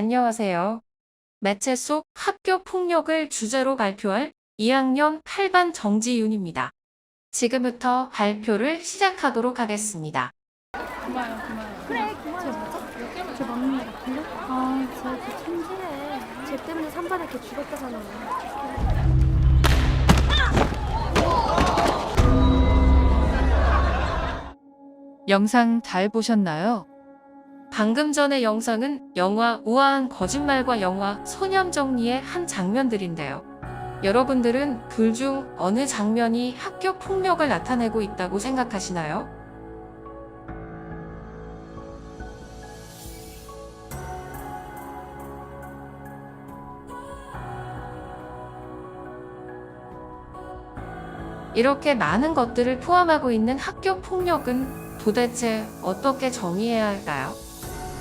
안녕하세요. 매체 속 학교 폭력을 주제로 발표할 2학년 8반 정지윤입니다. 지금부터 발표를 시작하도록 하겠습니다. 고마워요, 고마워요. 그래, 쟤 맞아? 쟤 막내 같은데? 아, 쟤 천재해. 쟤 때문에 3반에 걔 죽었다잖아. 영상 잘 보셨나요? 방금 전의 영상은 영화 우아한 거짓말과 영화 소년정리의 한 장면들인데요. 여러분들은 둘 중 어느 장면이 학교 폭력을 나타내고 있다고 생각하시나요? 이렇게 많은 것들을 포함하고 있는 학교 폭력은 도대체 어떻게 정의해야 할까요?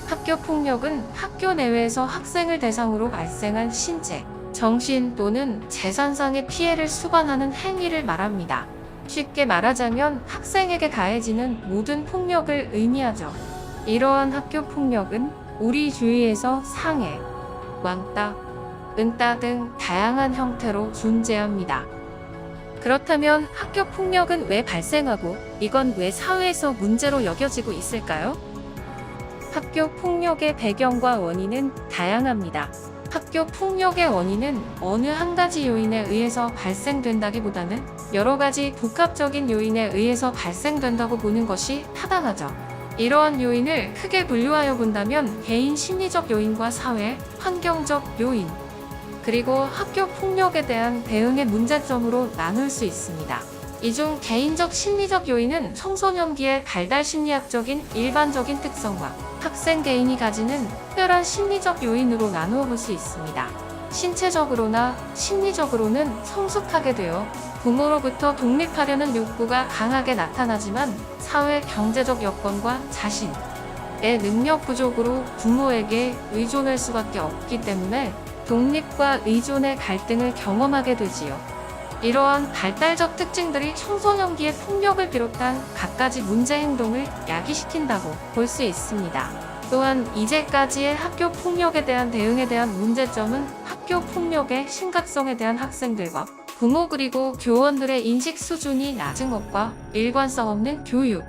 학교 폭력은 학교 내외에서 학생을 대상으로 발생한 신체, 정신 또는 재산상의 피해를 수반하는 행위를 말합니다. 쉽게 말하자면 학생에게 가해지는 모든 폭력을 의미하죠. 이러한 학교 폭력은 우리 주위에서 상해, 왕따, 은따 등 다양한 형태로 존재합니다. 그렇다면 학교 폭력은 왜 발생하고 이건 왜 사회에서 문제로 여겨지고 있을까요? 학교 폭력의 배경과 원인은 다양합니다. 학교 폭력의 원인은 어느 한 가지 요인에 의해서 발생된다기보다는 여러 가지 복합적인 요인에 의해서 발생된다고 보는 것이 타당하죠. 이러한 요인을 크게 분류하여 본다면 개인 심리적 요인과 사회, 환경적 요인, 그리고 학교 폭력에 대한 대응의 문제점으로 나눌 수 있습니다. 이 중 개인적 심리적 요인은 청소년기의 발달 심리학적인 일반적인 특성과 학생 개인이 가지는 특별한 심리적 요인으로 나누어 볼 수 있습니다. 신체적으로나 심리적으로는 성숙하게 되어 부모로부터 독립하려는 욕구가 강하게 나타나지만 사회 경제적 여건과 자신의 능력 부족으로 부모에게 의존할 수밖에 없기 때문에 독립과 의존의 갈등을 경험하게 되지요. 이러한 발달적 특징들이 청소년기의 폭력을 비롯한 갖가지 문제 행동을 야기시킨다고 볼 수 있습니다. 또한 이제까지의 학교 폭력에 대한 대응에 대한 문제점은 학교 폭력의 심각성에 대한 학생들과 부모 그리고 교원들의 인식 수준이 낮은 것과 일관성 없는 교육,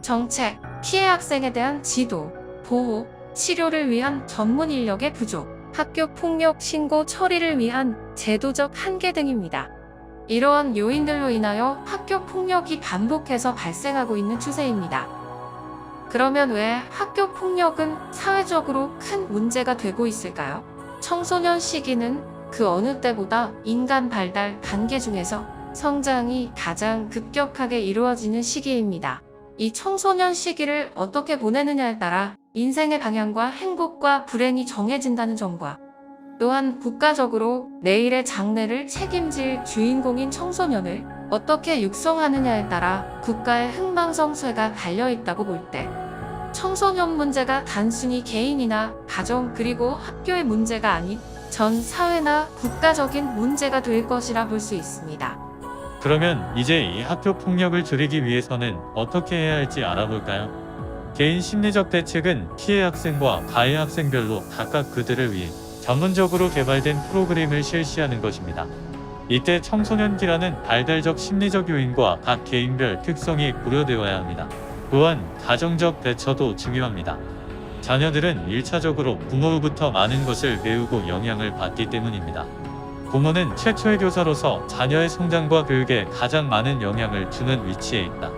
정책, 피해 학생에 대한 지도, 보호, 치료를 위한 전문 인력의 부족, 학교 폭력 신고 처리를 위한 제도적 한계 등입니다. 이러한 요인들로 인하여 학교 폭력이 반복해서 발생하고 있는 추세입니다. 그러면 왜 학교 폭력은 사회적으로 큰 문제가 되고 있을까요? 청소년 시기는 그 어느 때보다 인간 발달 단계 중에서 성장이 가장 급격하게 이루어지는 시기입니다. 이 청소년 시기를 어떻게 보내느냐에 따라 인생의 방향과 행복과 불행이 정해진다는 점과 또한 국가적으로 내일의 장래를 책임질 주인공인 청소년을 어떻게 육성하느냐에 따라 국가의 흥망성쇠가 달려있다고 볼 때 청소년 문제가 단순히 개인이나 가정 그리고 학교의 문제가 아닌 전 사회나 국가적인 문제가 될 것이라 볼 수 있습니다. 그러면 이제 이 학교 폭력을 줄이기 위해서는 어떻게 해야 할지 알아볼까요? 개인 심리적 대책은 피해 학생과 가해 학생별로 각각 그들을 위해 전문적으로 개발된 프로그램을 실시하는 것입니다. 이때 청소년기라는 발달적 심리적 요인과 각 개인별 특성이 고려되어야 합니다. 또한 가정적 대처도 중요합니다. 자녀들은 1차적으로 부모로부터 많은 것을 배우고 영향을 받기 때문입니다. 부모는 최초의 교사로서 자녀의 성장과 교육에 가장 많은 영향을 주는 위치에 있다.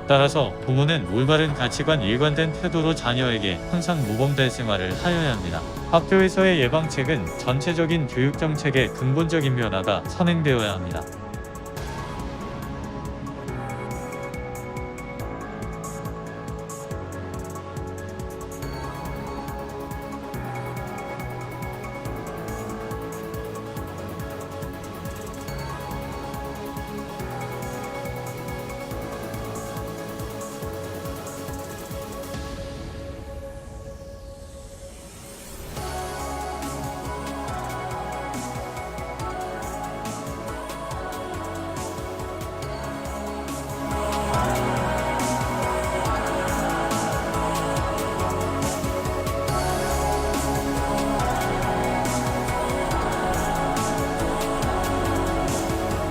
따라서 부모는 올바른 가치관 일관된 태도로 자녀에게 항상 모범된 생활을 하여야 합니다. 학교에서의 예방책은 전체적인 교육정책의 근본적인 변화가 선행되어야 합니다.